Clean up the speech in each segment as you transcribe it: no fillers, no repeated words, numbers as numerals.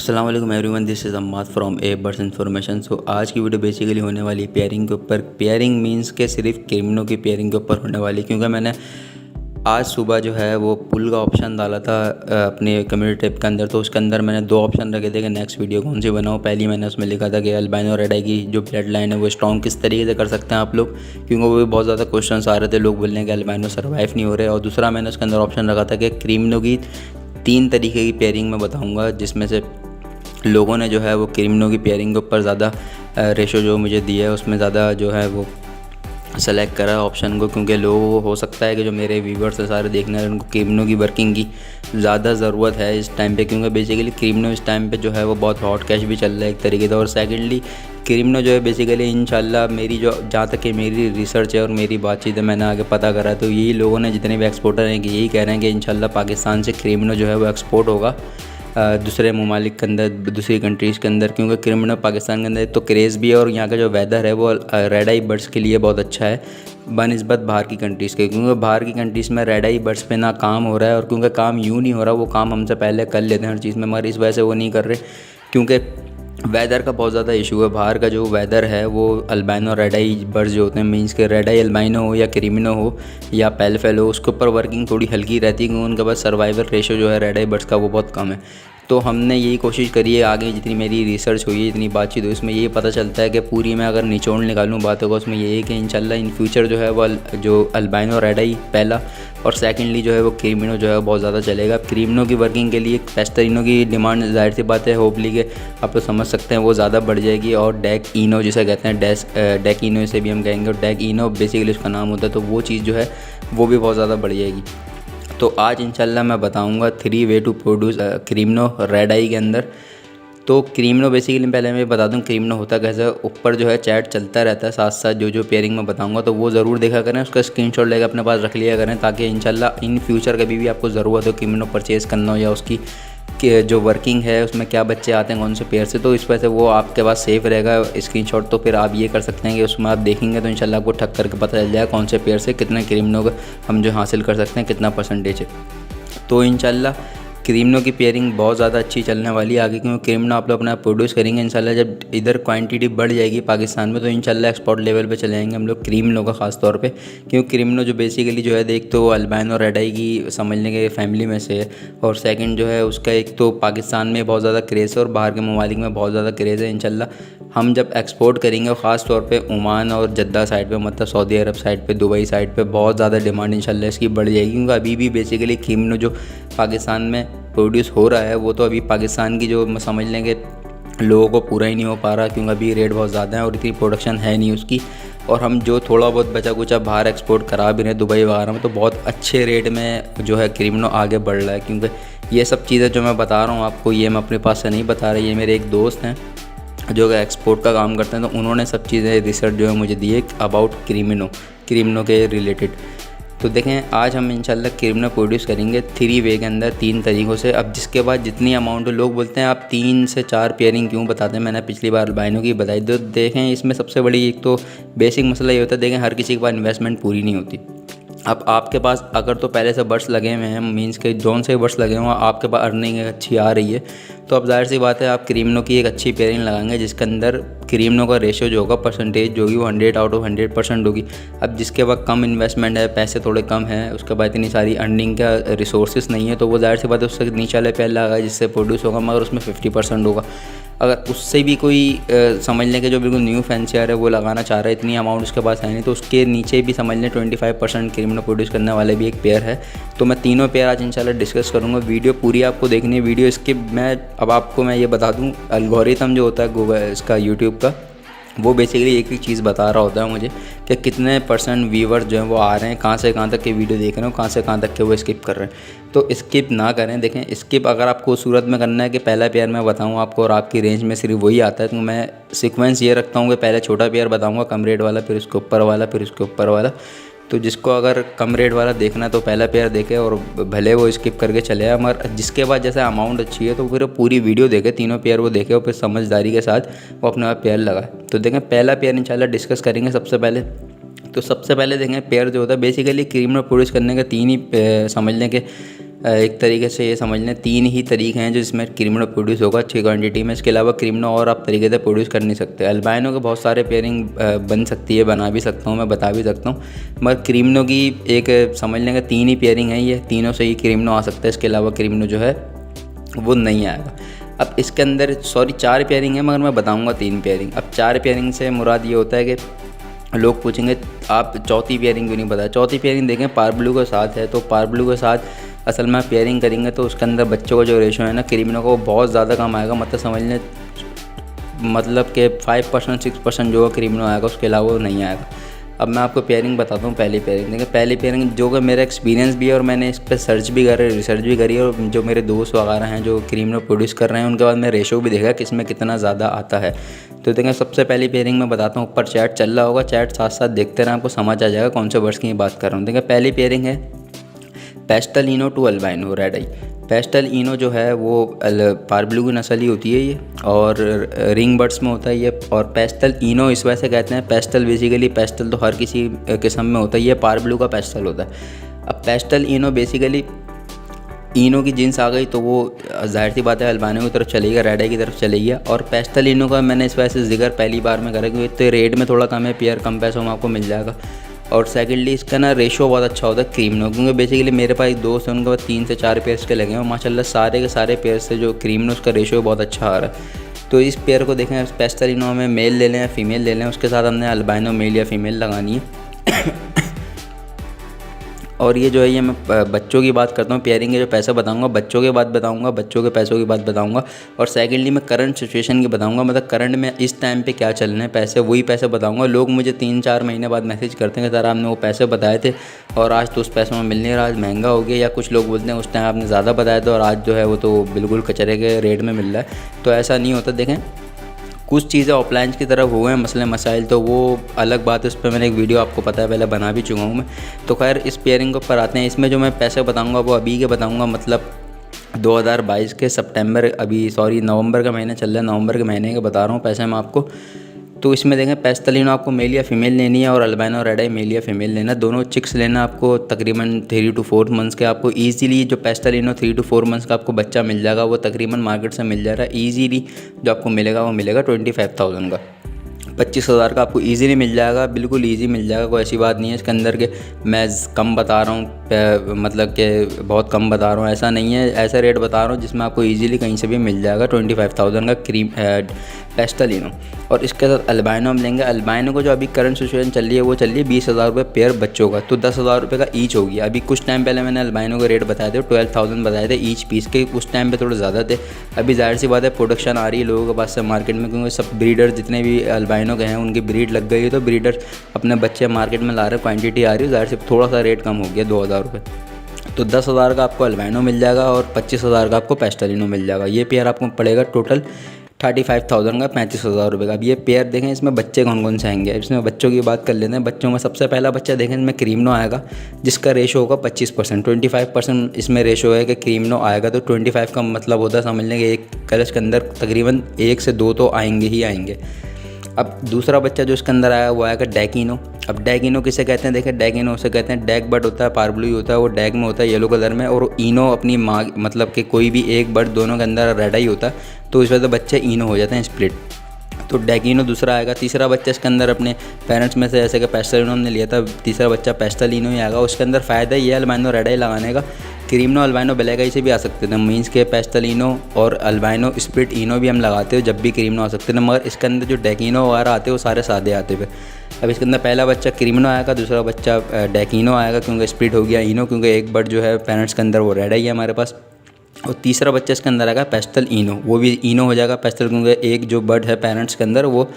अस्सलाम वालेकुम everyone, this is Ammad from a birds information. सो आज की वीडियो बेसिकली होने वाली पेयरिंग के ऊपर। पेयरिंग मींस के सिर्फ क्रिमिनो की पेयरिंग के ऊपर होने वाली, क्योंकि मैंने आज सुबह जो है वो पुल का ऑप्शन डाला था अपने कम्युनिटी टिप के अंदर। तो उसके अंदर मैंने दो ऑप्शन रखे थे कि नेक्स्ट वीडियो कौन सी बनाऊँ। पहली मैंने उसमें लिखा था कि अल्बाइनो रेड आई की जो ब्लड लाइन है वो स्ट्रॉन्ग किस तरीके से कर सकते हैं आप लोग, क्योंकि वो भी बहुत ज़्यादा क्वेश्चन आ रहे थे, लोग बोल रहे हैं कि अल्बाइनो सर्वाइव नहीं हो रहे। और दूसरा मैंने उसके अंदर ऑप्शन रखा था कि क्रिमिनो की 3 तरीके की पेयरिंग में बताऊँगा, जिसमें से लोगों ने जो है वो क्रिमिनो की पेयरिंग के ऊपर ज़्यादा रेशो जो मुझे दिया है उसमें ज़्यादा जो है वो सेलेक्ट करा ऑप्शन को, क्योंकि लोगों को हो सकता है कि जो मेरे व्यूवर्स है सारे देखने वाले उनको क्रिमिनो की वर्किंग की ज़्यादा ज़रूरत है इस टाइम पे, क्योंकि बेसिकली क्रिमिनो इस टाइम पे जो है वो बहुत हॉट कैश भी चल रहा है एक तरीके से। और सेकेंडली क्रिमिनो जो है बेसिकली इंशाल्लाह मेरी जो जहाँ तक कि मेरी रिसर्च है और मेरी बातचीत है मैंने आगे पता करा है, तो यही लोगों ने जितने भी एक्सपोर्टर हैं कि यही कह रहे हैं कि इंशाल्लाह पाकिस्तान से क्रिमिनो जो है वो एक्सपोर्ट होगा दूसरे ममालिक के अंदर, दूसरी कंट्रीज़ के अंदर, क्योंकि क्रिमिनो पाकिस्तान के अंदर तो क्रेज़ भी है और यहाँ का जो वेदर है वो रेड आई बर्ड्स के लिए बहुत अच्छा है बनिस्बत बाहर की कंट्रीज़ के, क्योंकि बाहर की कंट्रीज़ में रेड आई बर्ड्स पे ना काम हो रहा है। और क्योंकि काम यूँ नहीं हो रहा, वो काम हमसे पहले कर लेते हैं हर चीज़ में, मगर इस वजह से वो नहीं कर रहे क्योंकि वेदर का बहुत ज़्यादा इशू है। बाहर का जो वेदर है वो अल्बाइनो रेड आई बर्ड्स जो होते हैं, मीन्स के रेड आई अल्बाइनो हो या क्रिमिनो हो या पेलफेल हो, उसके ऊपर वर्किंग थोड़ी हल्की रहती है, क्योंकि उनके पास सर्वाइवल रेशो जो है रेड आई बर्ड्स का वो बहुत कम है। तो हमने यही कोशिश करी है, आगे जितनी मेरी रिसर्च हुई है, जितनी बातचीत हुई, उसमें ये पता चलता है कि पूरी मैं अगर निचोड़ निकालूँ बातों को, उसमें ये है कि इंशाल्लाह इन फ्यूचर जो है वो जो अल्बाइनो रेड आई पहला और सेकेंडली जो है वो क्रिमिनो जो है बहुत ज़्यादा चलेगा। क्रिमिनो की वर्किंग के लिए पेस्टरिनो की डिमांड जाहिर सी बात है, होपली के आप तो समझ सकते हैं वो ज़्यादा बढ़ जाएगी। और डैक इनो जिसे कहते हैं, डैक इनो से भी हम कहेंगे, और डैक इनो बेसिकली उसका नाम होता है, तो वो चीज़ जो है वो भी बहुत ज़्यादा बढ़ जाएगी। तो आज इंशाल्लाह मैं बताऊंगा 3 वे टू प्रोड्यूस क्रिमिनो रेड आई के अंदर। तो क्रिमिनो बेसिकली पहले मैं बता दूं क्रिमिनो होता कैसे। ऊपर जो है चैट चलता रहता है साथ साथ जो पेयरिंग में बताऊंगा, तो वो ज़रूर देखा करें, उसका स्क्रीनशॉट लेकर अपने पास रख लिया करें, ताकि इंशाल्लाह इन फ्यूचर कभी भी आपको ज़रूरत हो क्रिमिनो परचेज़ करना हो या उसकी कि जो वर्किंग है उसमें क्या बच्चे आते हैं कौन से पेयर से, तो इस वजह से वो आपके पास सेफ रहेगा स्क्रीनशॉट। तो फिर आप ये कर सकते हैं कि उसमें आप देखेंगे तो इंशाल्लाह आपको ठक करके पता चल जाएगा कौन से पेयर से कितने क्रिमिनो का हम जो हासिल कर सकते हैं, कितना परसेंटेज है। तो इंशाल्लाह क्रिमिनो की पेयरिंग बहुत ज़्यादा अच्छी चलने वाली है आगे, क्योंकि क्रिमिनो आप लोग अपना प्रोड्यूस करेंगे इंशाल्लाह। जब इधर क्वांटिटी बढ़ जाएगी पाकिस्तान में तो इंशाल्लाह एक्सपोर्ट लेवल पे चले जाएंगे हम लोग क्रिमिनो का ख़ास तौर पे, क्योंकि क्रिमिनो जो बेसिकली जो है देख तो अल्बाइनो रेड आई की समझने के फैमिली में से है, और सेकंड जो है उसका एक तो पाकिस्तान में बहुत ज़्यादा क्रेज़ है और बाहर के ममालिक में बहुत ज़्यादा क्रेज़ है। इंशाल्लाह हम जब एक्सपोर्ट करेंगे ख़ास तौर पे ओमान और जद्दा साइड पे, मतलब सऊदी अरब साइड पे, दुबई साइड पे बहुत ज़्यादा डिमांड इंशाल्लाह इसकी बढ़ जाएगी, क्योंकि अभी भी बेसिकली क्रिमिनो जो पाकिस्तान में प्रोड्यूस हो रहा है वो तो अभी पाकिस्तान की जो समझ लेंगे लोगों को पूरा ही नहीं हो पा रहा, क्योंकि अभी रेट बहुत ज़्यादा है और इतनी प्रोडक्शन है नहीं उसकी। और हम जो थोड़ा बहुत बचा कुचा बाहर एक्सपोर्ट करा भी रहे हैं दुबई वगैरह में, तो बहुत अच्छे रेट में जो है क्रिमिनो आगे बढ़ रहा है। क्योंकि ये सब चीज़ें जो मैं बता रहा हूँ आपको, ये मैं अपने पास से नहीं बता रहा, ये मेरे एक दोस्त हैं जो एक्सपोर्ट का काम करते हैं, तो उन्होंने सब चीज़ें रिसर्च जो है मुझे दी है अबाउट क्रिमिनो के रिलेटेड। तो देखें आज हम इंशाल्लाह क्रिमिनो प्रोड्यूस करेंगे 3 वे के अंदर, 3 तरीक़ों से। अब जिसके बाद जितनी अमाउंट, लोग बोलते हैं आप 3 से 4 पेयरिंग क्यों बताते हैं, मैंने पिछली बार अल्बाइनो की बताई। तो देखें इसमें सबसे बड़ी एक तो बेसिक मसला ये होता है, देखें हर किसी के पास इन्वेस्टमेंट पूरी नहीं होती। अब आपके पास अगर तो पहले से बर्ड्स लगे हुए हैं, मींस के जोन से बर्ड्स लगे हुए हैं, आपके पास अर्निंग अच्छी आ रही है, तो अब जाहिर सी बात है आप क्रिमिनो की एक अच्छी पेयरिंग लगाएंगे जिसके अंदर क्रिमिनो का रेशियो जो होगा, परसेंटेज जो होगी वो 100 आउट ऑफ 100% होगी। अब जिसके पास कम इन्वेस्टमेंट है, पैसे थोड़े कम हैं, उसके बाद इतनी सारी अर्निंग का रिसोर्सेज नहीं है, तो वो जाहिर सी बात है उससे नीचे वाले पेयर लगाए जिससे प्रोड्यूस होगा, मगर उसमें 50% होगा। अगर उससे भी कोई समझ लें कि जो बिल्कुल न्यू फैंसियर है वो लगाना चाह रहा है, इतनी अमाउंट उसके पास है नहीं, तो उसके नीचे भी समझ लें 25% क्रिमिनो प्रोड्यूस करने वाले भी एक पेयर है। तो मैं तीनों पेयर आज इंशाल्लाह डिस्कस करूँगा। वीडियो पूरी आपको देखनी है, वीडियो स्किप मैं अब आपको मैं ये बता दूँ, एल्गोरिथम जो होता है गूगल इसका यूट्यूब का, वो बेसिकली एक ही चीज़ बता रहा होता है मुझे कि कितने % व्यूवर्स जो हैं वो आ रहे हैं, कहाँ से कहाँ तक के वीडियो देख रहे हो, कहाँ से कहाँ तक के वो स्किप कर रहे हैं। तो स्किप ना करें। देखें स्किप अगर आपको उस सूरत में करना है कि पहला पेयर मैं बताऊँ आपको और आपकी रेंज में सिर्फ वही आता है, तो मैं सीक्वेंस ये रखता हूँ कि पहले छोटा पेयर बताऊँगा कम रेट वाला, फिर उसके ऊपर वाला, फिर उसके ऊपर वाला। तो जिसको अगर कम रेट वाला देखना है तो पहला पेयर देखे और भले वो स्किप करके चले आए, मगर जिसके बाद जैसे अमाउंट अच्छी है तो फिर पूरी वीडियो देखे, तीनों पेयर वो देखे और फिर समझदारी के साथ वो अपने आप पेयर लगाए। तो देखें पहला पेयर इंशाल्लाह डिस्कस करेंगे सबसे पहले। तो सबसे पहले देखें पेयर जो होता है बेसिकली क्रिमिनो प्रोड्यूस करने के 3 ही समझ लें कि एक तरीके से ये समझ लें 3 ही तरीके हैं जो इसमें क्रिमिनो प्रोड्यूस होगा अच्छी क्वांटिटी में। इसके अलावा क्रिमिनो और आप तरीके से प्रोड्यूस कर नहीं सकते। अल्बाइनो के बहुत सारे पेयरिंग बन सकती है, बना भी सकता हूँ, मैं बता भी सकता हूँ, मगर क्रिमिनो की एक समझ लेंगे 3 ही पेयरिंग है, ये तीनों से ही क्रिमिनो आ सकता है। इसके अलावा क्रिमिनो जो है वो नहीं आएगा। अब इसके अंदर 4 पेयरिंग है, मगर मैं बताऊँगा 3 पेयरिंग। अब 4 पेयरिंग से मुराद ये होता है कि लोग पूछेंगे आप चौथी पेयरिंग क्यों नहीं बताया। चौथी पेयरिंग देखें पार ब्लू के साथ है, तो पार ब्लू के साथ असल में पेयरिंग करेंगे तो उसके अंदर बच्चों का जो रेशो है ना क्रिमिनो का वो बहुत ज़्यादा कम आएगा। मतलब समझ लें मतलब कि 5% 6% जो क्रिमिनो आएगा, उसके अलावा वो नहीं आएगा। अब मैं आपको पेयरिंग बताता हूँ। पहली पेयरिंग देखिए, पहली पेयरिंग जो कि मेरा एक्सपीरियंस भी है और मैंने इस पर सर्च भी करा, रिसर्च भी करी, और जो मेरे दोस्त वगैरह हैं जो क्रिमिनो प्रोड्यूस कर रहे हैं उनके बाद मैं रेशो भी देखा किस में कितना ज़्यादा आता है। तो देखें सबसे पहली पेयरिंग मैं बताता हूँ। ऊपर चैट चल रहा होगा, चैट साथ साथ देखते रहें, आपको समझ आ जाएगा कौन से वर्ड्स की बात कर रहा हूँ। देखिए पहली पेयरिंग है pastel ino to albino red eye. Pastel ino जो है वो पार ब्लू की नस्ल ही होती है ये, और रिंग बर्ड्स में होता है ये। और पेस्टल इनो इस वजह से कहते हैं, पेस्टल बेसिकली पेस्टल तो हर किसी किस्म में होता है, ये पार ब्लू का पेस्टल होता है। अब पेस्टल इनो बेसिकली इनो की जीन्स आ गई तो वो जाहिर सी बात है अल्बाइनो की तरफ चलेगा, रेड आई की तरफ चलेगी। और पेस्टल इनो का मैंने इस वजह से जिक्र पहली बार में करा क्योंकि तो रेट में थोड़ा कम है, पेयर कम पैसों में आपको मिल जाएगा। और सेकेंडली इसका ना रेशो बहुत अच्छा होता है क्रीमिनो, क्योंकि बेसिकली मेरे पास एक दोस्त है उनके पास 3 से 4 पेयर्स के लगे हैं और माशाल्लाह सारे के सारे पेयर्स से जो क्रीमिनो उसका रेशो बहुत अच्छा आ रहा है। तो इस पेयर को देखें, पेस्टल इनो में मेल ले लें या फीमेल ले लें, उसके साथ हमने अल्बाइनो मेल या फीमेल लगानी है। और ये जो है ये मैं बच्चों की बात करता हूँ। पेयरिंग के जो पैसे बताऊंगा बच्चों के बाद बताऊंगा, बच्चों के पैसों की बात बताऊंगा। और सेकंडली मैं करंट सिचुएशन की बताऊंगा, मतलब करंट में इस टाइम पे क्या चल रहे हैं पैसे, वही पैसे बताऊंगा। लोग मुझे 3-4 महीने बाद मैसेज करते हैं कि सर आपने वो पैसे बताए थे और आज तो उस पैसों में मिल नहीं रहा, आज महंगा हो गया। या कुछ लोग बोलते हैं उस टाइम आपने ज़्यादा बताया था और आज जो है वो तो बिल्कुल कचरे के रेट में मिल रहा है। तो ऐसा नहीं होता। देखें कुछ चीज़ें ऑफलाइन की तरफ हुए हैं मसले मसाइल, तो वो अलग बात है, उस पर मैंने एक वीडियो आपको पता है पहले बना भी चुका हूँ मैं। तो खैर इस पेयरिंग के ऊपर आते हैं। इसमें जो मैं पैसे बताऊँगा वो अभी के बताऊँगा, मतलब 2022 के सितंबर नवंबर का महीना चल रहा है, नवंबर के महीने के बता रहा हूँ पैसे मैं आपको। तो इसमें देखें पेस्टलिनो आपको मेल या फीमेल लेनी है और अल्बाइनो रेड आई मेल या फीमेल लेना, दोनों चिक्स लेना आपको। तकरीबन 3 to 4 मंथ्स के आपको ईजीली जो पेस्टलिनो 3 to 4 मंथ्स का आपको बच्चा मिल जाएगा, वो तकरीबन मार्केट से मिल जाएगा ईजीली। जो आपको मिलेगा वो मिलेगा 25,000 का, 25,000 का आपको ईजीली मिल जाएगा, बिल्कुल ईजी मिल जाएगा। कोई ऐसी बात नहीं है इसके अंदर के मैं कम बता रहा हूँ, मतलब कि बहुत कम बता रहा हूँ, ऐसा नहीं है। ऐसा रेट बता रहा हूँ जिसमें आपको ईजीली कहीं से भी मिल जाएगा 25,000 का क्रीम पेस्टलिनो। और इसके साथ अल्बाइनो हम लेंगे। अल्बाइनो को जो अभी करंट सिचुएशन चल रही है वो चल रही है 20,000 रुपये पेयर बच्चों का, तो 10,000 रुपये का ईच होगी। अभी कुछ टाइम पहले मैंने अल्बाइनो के रेट बताए थे 12,000 बताए थे ईच पीस के, उस टाइम पे थोड़े ज़्यादा थे। अभी जाहिर सी बात है प्रोडक्शन आ रही है लोगों के पास से मार्केट में, क्योंकि सब ब्रीडर जितने भी अल्बाइनो के हैं उनकी ब्रीड लग गई है, तो ब्रीडर अपने बच्चे मार्केट में ला रहे हैं, क्वान्टिटी आ रही है, जाहिर से थोड़ा सा रेट कम हो गया 2,000 रुपये। तो 10,000 का आपको अल्बाइनो मिल जाएगा और 25,000 का आपको पेस्टलिनो मिल जाएगा। ये पेयर आपको पड़ेगा टोटल 35,000 का, 35,000 रुपये का। अब ये पेयर देखें इसमें बच्चे कौन कौन से आएंगे, इसमें बच्चों की बात कर लेते हैं। बच्चों में सबसे पहला बच्चा देखें इसमें क्रीमिनो आएगा, जिसका रेशो होगा 25%। 25% इसमें रेशो है कि क्रीमिनो आएगा, तो 25 का मतलब होता है समझ लें कि एक कलश के अंदर तकरीबन 1 से 2 तो आएंगे ही आएंगे। अब दूसरा बच्चा जो इसके अंदर आया वो आएगा डैकिनो। अब डैकिनो किसे कहते हैं, देखें डैकिनो उसे कहते हैं, डैक बर्ड होता है, पारब्लू होता है, वो डैक में होता है येलो कलर में, और इनो अपनी माँ मतलब कि कोई भी एक बर्ड दोनों के अंदर रेड आई होता है, तो इस वजह से बच्चे इनो हो जाते हैं स्प्लिट। तो डैकिनो दूसरा आएगा। तीसरा बच्चा इसके अंदर अपने पेरेंट्स में से जैसे कि पेस्टलिनो हमने लिया था, तीसरा बच्चा पेस्टलिनो ही आएगा। उसके अंदर फ़ायदा ये अल्बाइनो रेड आई लगाने का, क्रीमिनो अल्बाइनो ब्लैक आई से भी आ सकते थे, मीन्स के पेस्टलिनो और अल्बाइनो स्प्लिट इनो भी हम लगाते हो जब भी क्रीमिनो आ सकते थे, मगर इसके अंदर जो डैकिनो वगैरह आते हैं वो सारे सादे आते थे। अब इसके अंदर पहला बच्चा क्रीमिनो आएगा, दूसरा बच्चा डैकिनो आएगा क्योंकि स्प्लिट हो गया इनो, क्योंकि एक बर्ड जो है पेरेंट्स के अंदर वो रेड आई है हमारे पास। और तीसरा बच्चा इसके अंदर आएगा पेस्टल इनो, वो भी इनो हो जाएगा पेस्टल, क्योंकि एक जो बर्ड है पेरेंट्स के अंदर वो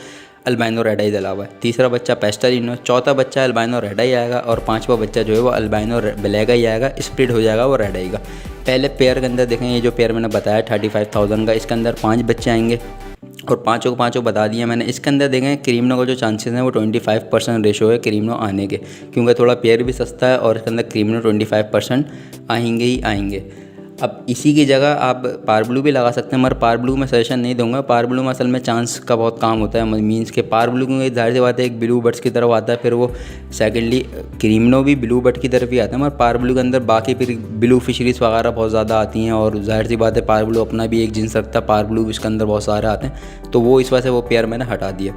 अल्बाइनो रेड आई डला हुआ है। तीसरा बच्चा पेस्टल इनो, चौथा बच्चा अल्बाइनो रेड आई आएगा, और पांचवा बच्चा जो है वो अल्बाइनो ब्लैक आई आएगा, स्प्लिट हो जाएगा वो रेड आई का। पहले पेयर के अंदर देखें, ये जो पेयर मैंने बताया 35,000 का, इसके अंदर 5 बच्चे आएंगे और पाँचों को पाँचों बता दिया मैंने। इसके अंदर देखें क्रीमिनो का जो चांसेस हैं वो 25% रेशो है क्रीमिनो आने के, क्योंकि थोड़ा पेयर भी सस्ता है और इसके अंदर क्रीमिनो 25% आएंगे ही आएंगे। अब इसी की जगह आप पावर ब्लू भी लगा सकते हैं, मगर पावर ब्लू में सजेशन नहीं दूंगा। पावर ब्लू में असल में चांस का बहुत काम होता है, मीन्स के पावर ब्लू में जाहिर सी बात है एक ब्लू बर्ड्स की तरफ आता है, फिर वो सेकेंडली क्रीमनो भी ब्लू बर्ड की तरफ ही आता है, मगर पावर ब्लू के अंदर बाकी फिर ब्लू फिशरीज़ वगैरह बहुत ज़्यादा आती हैं, और जाहिर सी बात है पावर ब्लू अपना भी एक जिन्स रखता है, पावर ब्लू इसके अंदर बहुत सारे आते हैं, तो वो इस वजह से वो पेयर मैंने हटा दिया।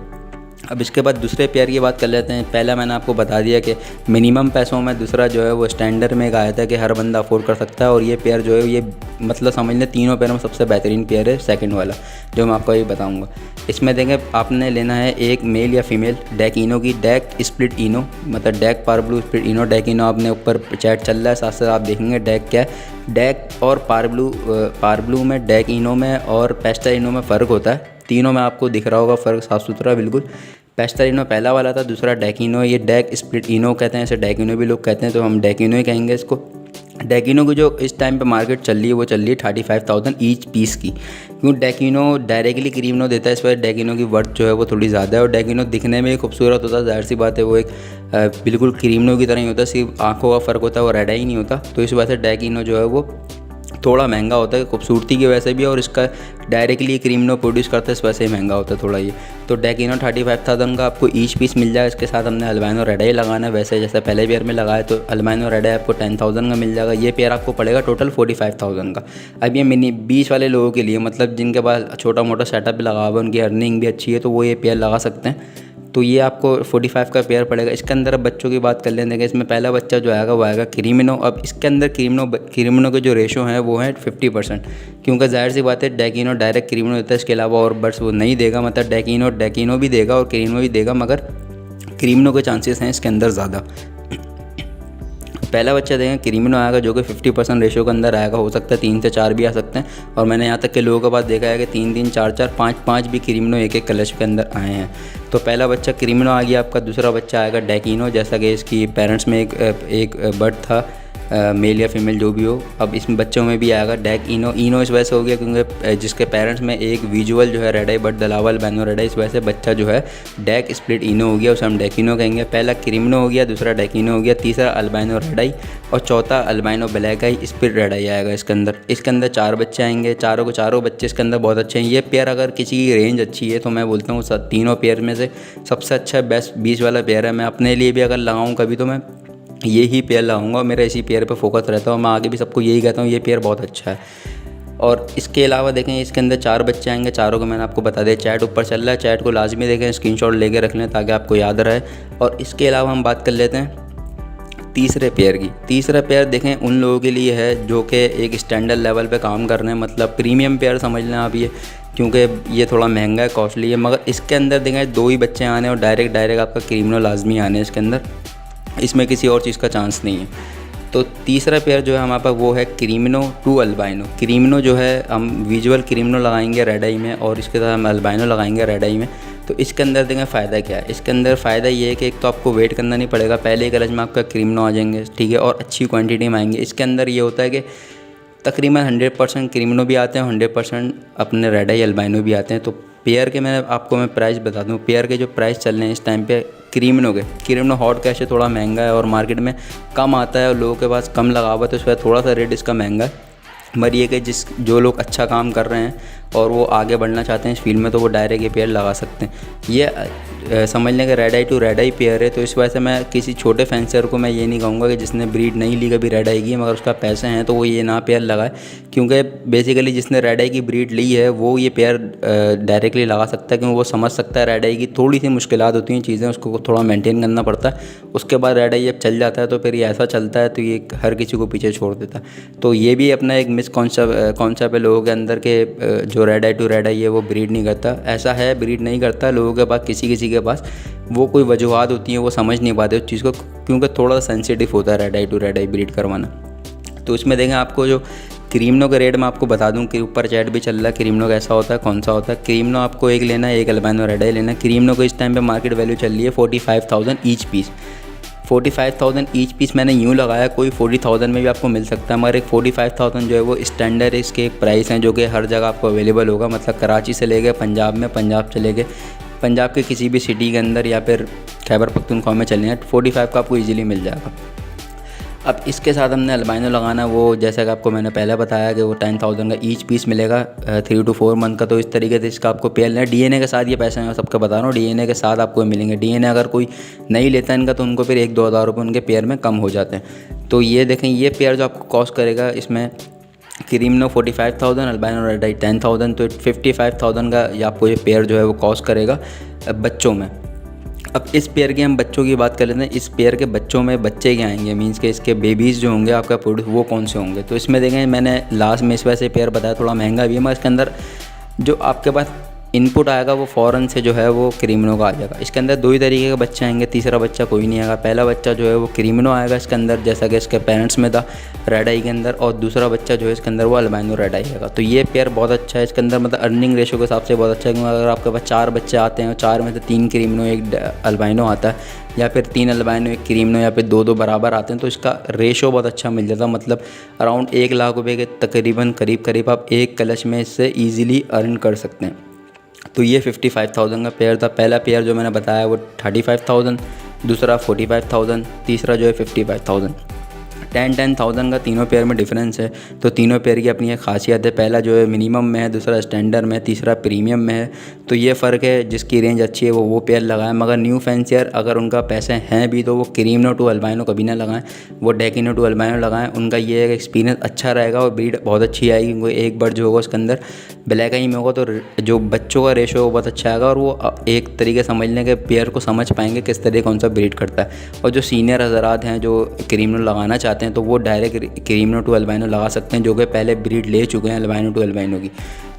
अब इसके बाद दूसरे पेयर की बात कर लेते हैं। पहला मैंने आपको बता दिया कि मिनिमम पैसों में दूसरा जो है वो स्टैंडर्ड में एक आया था कि हर बंदा अफोर्ड कर सकता है, और ये पेयर जो है ये मतलब समझ लें तीनों पेयर में सबसे बेहतरीन पेयर है सेकंड वाला, जो मैं आपको ये बताऊंगा। इसमें देखें आपने लेना है एक मेल या फीमेल डैक इनो की, डैक स्प्लिट इनो, मतलब dark power blue split ino. Dark ino आपने ऊपर चैट चल रहा है, साथ साथ आप देखेंगे डैक क्या है। डैक और पावर ब्लू में, डैक इनो में और पेस्टल इनो में फ़र्क होता है। तीनों में आपको दिख रहा होगा फ़र्क साफ़ सुथरा बिल्कुल। पेस्टल इनो पहला वाला था, दूसरा डैकिनो, ये डैक स्प्लिट इनो कहते हैं, इसे डैकिनो भी लोग कहते हैं, तो हम डैकिनो ही कहेंगे इसको। डैकिनो की जो इस टाइम पे मार्केट चल रही है वो चल रही है 35,000 ईच पीस की, क्योंकि डैकिनो डायरेक्टली क्रीमनो देता है, इस वजह डैकिनो की वर्थ जो है वो थोड़ी ज़्यादा है, और डैकिनो दिखने में खूबसूरत होता है, जाहिर सी बात है वो एक बिल्कुल क्रीमनो की तरह ही होता है, सिर्फ आँखों का फ़र्क होता है, वो रेड ही नहीं होता, तो इस वजह से डैकिनो जो है वो थोड़ा महंगा होता है खूबसूरती की वजह से भी, और इसका डायरेक्टली क्रीमनो प्रोड्यूस करता है इस वजह से महंगा होता है थोड़ा ये। तो डैकिनो 35,000 का आपको ईच पीस मिल जाएगा। इसके साथ हमने अल्बाइनो रेड आई लगाना है, वैसे जैसे पहले पेयर में लगाया, तो अल्बाइनो रेड आई आपको 10,000 का मिल जाएगा। ये पेयर आपको पड़ेगा टोटल 45,000 का। अब ये मिनी 20 वाले लोगों के लिए, मतलब जिनके पास छोटा मोटा सेटअप लगा हुआ है, उनकी अर्निंग भी अच्छी है, तो वो ये पेयर लगा सकते हैं। तो ये आपको 45 का पेयर पड़ेगा। इसके अंदर अब बच्चों की बात कर लेते हैं। इसमें पहला बच्चा जो आएगा वो आएगा क्रीमिनो। अब इसके अंदर क्रीमिनो के जो रेशो हैं वो है 50%, क्योंकि जाहिर सी बात है डैकिनो डायरेक्ट क्रीमिनो देता है, इसके अलावा और बर्ड्स वो नहीं देगा, मतलब डैकिनो भी देगा और क्रीमिनो भी देगा, मगर क्रीमिनो के चांसेस हैं इसके अंदर ज़्यादा। पहला बच्चा देखें क्रीमिनो आएगा जो कि 50% रेशो के अंदर आएगा, हो सकता है 3 से 4 भी आ सकते हैं, और मैंने यहाँ तक के लोगों के पास देखा है कि 3-3, 4-4, 5-5 भी क्रीमिनो एक कलश के अंदर आए हैं। तो पहला बच्चा क्रीमिनो आ गया आपका। दूसरा बच्चा आएगा डैकिनो, जैसा कि इसकी पेरेंट्स में एक बर्ड था, मेल या फीमेल जो भी हो। अब इसमें बच्चों में भी आएगा डैक इनो। इनो इस वजह से हो गया क्योंकि जिसके पेरेंट्स में एक विजुअल जो है रेड आई बर्ड दलावल बैनो रेड आई, इस वजह से बच्चा जो है डैक स्प्लिट इनो हो गया, उसे हम डैकिनो कहेंगे। पहला क्रीमिनो हो गया, दूसरा डैकिनो हो गया, तीसरा अल्बाइनो रेड आई, और चौथा अल्बाइनो ब्लैक आई स्प्लिट रेड आई आएगा इसके अंदर। इसके अंदर 4 बच्चे आएंगे, चारों बच्चे इसके अंदर बहुत अच्छे हैं। ये पेयर अगर किसी की रेंज अच्छी है तो मैं बोलता हूँ तीनों पेयर में से सबसे अच्छा बेस्ट 20 वाला पेयर है। मैं अपने लिए भी अगर लगाऊँ कभी तो मैं यही पेयर लगाऊंगा, मेरा इसी पेयर पे फोकस रहता है, और मैं आगे भी सबको यही कहता हूँ ये पेयर बहुत अच्छा है। और इसके अलावा देखें इसके अंदर 4 बच्चे आएंगे, चारों को मैंने आपको बता दिया। चैट ऊपर चल रहा है, चैट को लाजमी देखें, स्क्रीनशॉट लेके रख लें ताकि आपको याद रहे। और इसके अलावा हम बात कर लेते हैं तीसरे पेयर की। तीसरा पेयर देखें उन लोगों के लिए है जो कि एक स्टैंडर्ड लेवल पे काम कर रहे हैं, मतलब प्रीमियम पेयर समझ लें आप ये, क्योंकि ये थोड़ा महंगा है, कॉस्टली है, मगर इसके अंदर देखें 2 ही बच्चे आने और डायरेक्ट आपका क्रीमिनो लाजमी आने हैं इसके अंदर, इसमें किसी और चीज़ का चांस नहीं है। तो तीसरा पेयर जो है हमारे पास वो है क्रीमिनो टू अल्बाइनो। क्रीमिनो जो है हम विजुअल क्रीमिनो लगाएंगे रेड आई में, और इसके साथ हम अल्बाइनो लगाएंगे रेड आई में। तो इसके अंदर देखें फ़ायदा क्या है। इसके अंदर फ़ायदा ये है कि एक तो आपको वेट करना नहीं पड़ेगा, पहले एक कलच में आपका क्रीमिनो आ जाएंगे, ठीक है, और अच्छी क्वान्टिटी में आएंगे। इसके अंदर ये होता है कि तकरीबन 100% क्रीमिनो भी आते हैं, 100% अपने रेड आई अल्बाइनो भी आते हैं। तो पेयर के मैं प्राइस बता दूं, पेयर के जो प्राइस चल रहे हैं इस टाइम पे क्रीमिनो हॉट कैश थोड़ा महंगा है और मार्केट में कम आता है और लोगों के पास कम लगा हुआ, तो इस वजह थोड़ा सा रेट इसका महंगा है। मगर ये कि जो लोग अच्छा काम कर रहे हैं और वो आगे बढ़ना चाहते हैं इस फील्ड में, तो वो डायरेक्ट ये पेयर लगा सकते हैं। ये समझ लें कि red eye to red eye pair है। तो इस वजह से मैं किसी छोटे फैंसर को मैं ये नहीं कहूँगा कि जिसने ब्रीड नहीं ली कभी रेड आई की, मगर उसका पैसे हैं तो वो ये ना पेयर लगाए, क्योंकि बेसिकली जिसने रेड आई की ब्रीड ली है वो ये पेयर डायरेक्टली लगा सकता है, क्योंकि वो समझ सकता है रेड आई की थोड़ी सी मुश्किलात होती हैं, चीज़ें उसको थोड़ा मेंटेन करना पड़ता है। उसके बाद रेड आई जब चल जाता है तो फिर ये ऐसा चलता है तो ये हर किसी को पीछे छोड़ देता है। तो ये भी अपना एक कॉन्सेप्ट है लोगों के अंदर के जो रेड आई टू रेड आई है वो ब्रीड नहीं करता। ऐसा है, ब्रीड नहीं करता। लोगों के पास किसी के पास वो कोई वजूहत होती हैं, वो समझ नहीं पाते उस चीज़ को, क्योंकि थोड़ा सा सेंसिटिव होता है red eye to red eye breed करवाना। तो इसमें देखें आपको जो क्रीमिनो का रेट मैं आपको बता दूं कि ऊपर चैट भी चल रहा है क्रीमिनो कैसा होता है, कौन सा होता है। क्रीमिनो आपको एक लेना है, एक अल्बाइनो रेड आई लेना है। क्रीमिनो को इस टाइम पे मार्केट वैल्यू चल रही है 45,000 ईच पीस। 45,000 ईच पीस मैंने यूँ लगाया, कोई 40,000 में भी आपको मिल सकता है, मगर एक 45,000 जो है वो स्टैंडर्ड इसके प्राइस हैं जो कि हर जगह आपको अवेलेबल होगा। मतलब कराची से ले गए पंजाब में, पंजाब से ले गए पंजाब के किसी भी सिटी के अंदर या फिर खैबर पख्तूनख्वा में चले जाएँ, 45 का आपको ईजिली मिल जाएगा। अब इसके साथ हमने अल्बाइनो लगाना, वो जैसा कि आपको मैंने पहले बताया कि वो 10,000 का ईच पीस मिलेगा 3 to 4 मंथ का। तो इस तरीके से इसका आपको पेयर लेना। डीएनए के साथ ये पैसे मैं सबको बता रहा हूँ, डीएनए के साथ आपको मिलेंगे। डीएनए अगर कोई नहीं लेता इनका तो उनको फिर 1-2 हज़ार रुपये उनके पेयर में कम हो जाते हैं। तो ये देखें, ये पेयर जो आपको कॉस्ट करेगा, इसमें क्रीमनो 45,000, अल्बाइनो रेड आई 10,000, तो 55,000 का ये आपको ये पेयर जो है वो कॉस्ट करेगा बच्चों में। अब इस पेयर की हम बच्चों की बात कर लेते हैं। इस पेयर के बच्चों में बच्चे क्या आएंगे, मींस के इसके बेबीज़ जो होंगे आपका प्रोड्यूस वो कौन से होंगे। तो इसमें देखें, मैंने लास्ट में इस वजह से पेयर बताया थोड़ा महंगा भी है, मगर इसके अंदर जो आपके पास इनपुट आएगा वो फ़ौरन से जो है वो क्रीमनो का आ जाएगा। इसके अंदर 2 ही तरीके के बच्चे आएंगे, तीसरा बच्चा कोई नहीं आएगा। पहला बच्चा जो है वो क्रीमनो आएगा इसके अंदर, जैसा कि इसके पेरेंट्स में था रेड आई के अंदर, और दूसरा बच्चा जो है इसके अंदर वो अल्बाइनो रेड आई आएगा। तो ये पेयर बहुत अच्छा है इसके अंदर, मतलब अर्निंग रेशो के हिसाब से बहुत अच्छा है। क्योंकि अगर आपके पास 4 बच्चे आते हैं और 4 में से 3 क्रीमनो 1 अल्बाइनो आता है, या फिर 3 अल्बाइनो 1 क्रीमनो, या फिर 2-2 बराबर आते हैं, तो इसका रेशो बहुत अच्छा मिल जाता है। मतलब अराउंड 1 लाख रुपये के तकरीबन करीब आप एक क्लच में इससे ईज़िली अर्न कर सकते हैं। तो ये 55,000 का पेयर था। पहला पेयर जो मैंने बताया वो 35,000, दूसरा 45,000, तीसरा जो है 55,000। 10,000 का तीनों पेयर में डिफरेंस है। तो तीनों पेयर की अपनी एक खासियत है, पहला जो है मिनिमम में है, दूसरा स्टैंडर्ड में है, तीसरा प्रीमियम में है। तो ये फ़र्क है, जिसकी रेंज अच्छी है वो पेयर लगाएं। मगर न्यू फैंसियर अगर उनका पैसे हैं भी तो वो क्रीमनो टू अल्बाइनो कभी ना लगाएं, वो डेकिनो टू अल्बाइनो लगाएं। उनका ये एक एक्सपीरियंस अच्छा रहेगा और ब्रीड बहुत अच्छी आएगी। क्योंकि एक बर्ड जो होगा उसके अंदर ब्लैक आई में होगा, तो जो बच्चों का रेशो बहुत अच्छा आएगा, और वो एक तरीके समझने के पेयर को समझ पाएंगे किस तरह कौन सा ब्रीड करता है। और जो सीनियर हज़रात हैं जो क्रीमनो लगाना चाहते हैं तो वो डायरेक्ट क्रीमनो टू अल्बाइनो लगा सकते हैं, जो कि पहले ब्रीड ले चुके हैं अल्बाइनो टू अल्बाइनो की।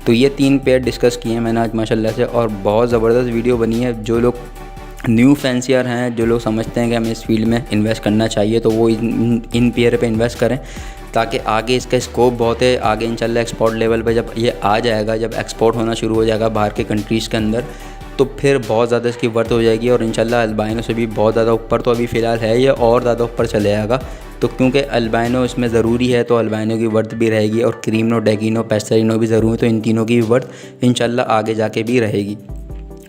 तो ये 3 पेयर डिस्कस किए हैं मैंने आज माशाल्लाह से, और बहुत ज़बरदस्त वीडियो बनी है। जो लोग न्यू फैंसियर हैं, जो लोग समझते हैं कि हमें इस फील्ड में इन्वेस्ट करना चाहिए, तो वो इन पेयर पे इन्वेस्ट करें, ताकि आगे इसका स्कोप बहुत है। आगे इंशाल्लाह एक्सपोर्ट लेवल पे जब ये आ जाएगा, जब एक्सपोर्ट होना शुरू हो जाएगा बाहर के कंट्रीज़ के अंदर, तो फिर बहुत ज़्यादा इसकी वर्थ हो जाएगी। और इंशाल्लाह अल्बाइनो से भी बहुत ज़्यादा ऊपर, तो अभी फ़िलहाल है ये, और ज़्यादा ऊपर चले जाएगा। तो क्योंकि अल्बाइनो इसमें ज़रूरी है, तो अल्बाइनो की वर्थ भी रहेगी, और क्रीमनो, डेकिनो, पेस्टरिनो भी ज़रूरी है, तो इन तीनों की वर्थ इंशाल्लाह आगे जाके भी रहेगी।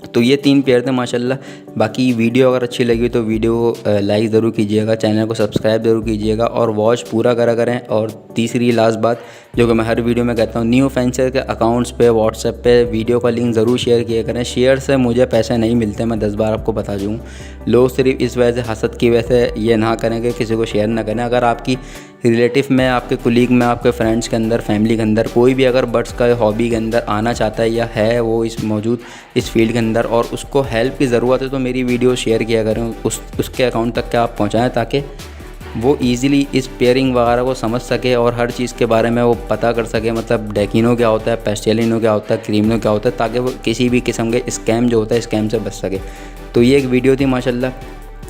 तो ये 3 पेयर थे माशाल्लाह। बाकी वीडियो अगर अच्छी लगी तो वीडियो लाइक ज़रूर कीजिएगा, चैनल को सब्सक्राइब ज़रूर कीजिएगा, और वॉच पूरा करें। और तीसरी लास्ट बात जो कि मैं हर वीडियो में कहता हूँ, न्यू फैंसियर के अकाउंट्स पे व्हाट्सएप पे वीडियो का लिंक ज़रूर शेयर किया करें। शेयर से मुझे पैसे नहीं मिलते, मैं 10 बार आपको बता दूँ। लोग सिर्फ इस वजह से, हसद की वजह से ये ना करें कि किसी को शेयर ना करें। अगर आपकी रिलेटिव में, आपके कुलीग में, आपके फ्रेंड्स के अंदर, फैमिली के अंदर कोई भी अगर बर्ड्स का हॉबी के अंदर आना चाहता है, या है वो मौजूद इस फील्ड के अंदर, और उसको हेल्प की ज़रूरत है, तो मेरी वीडियो शेयर किया करें उसके अकाउंट तक के आप पहुँचाएँ, ताकि वो ईज़िली इस पेयरिंग वगैरह को समझ सके और हर चीज़ के बारे में वो पता कर सके। मतलब डेकिनो क्या होता है, पेस्टेलिनो क्या होता है, क्रीमनो क्या होता है, ताकि वो किसी भी किस्म के स्कैम जो होता है स्कैम से बच सके। तो ये एक वीडियो थी माशाल्लाह।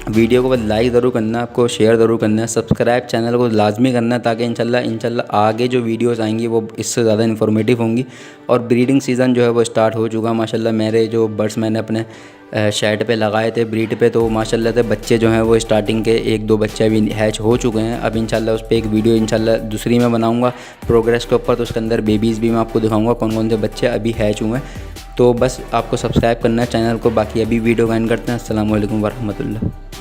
वीडियो को बस लाइक ज़रूर करना है आपको, शेयर ज़रूर करना है, सब्सक्राइब चैनल को लाजमी करना है, ताकि इंशाल्लाह आगे जो वीडियोस आएंगी वो इससे ज़्यादा इन्फॉर्मेटिव होंगी। और ब्रीडिंग सीज़न जो है वो स्टार्ट हो चुका है माशाल्लाह। मेरे जो बर्ड्स मैंने अपने शेड पे लगाए थे ब्रीड पे, तो माशाल्लाह से बच्चे जो हैं वो स्टार्टिंग के 1-2 बच्चे अभी हैच हो चुके हैं। अब इंशाल्लाह उस पर एक वीडियो इंशाल्लाह दूसरी में बनाऊँगा प्रोग्रेस के ऊपर, तो उसके अंदर बेबीज़ भी मैं आपको दिखाऊँगा कौन कौन से बच्चे अभी हैच हुए हैं। तो बस आपको सब्सक्राइब करना है चैनल को। बाकी अभी वीडियो का एंड करते हैं। अस्सलाम वालेकुम वरहमतुल्लाह।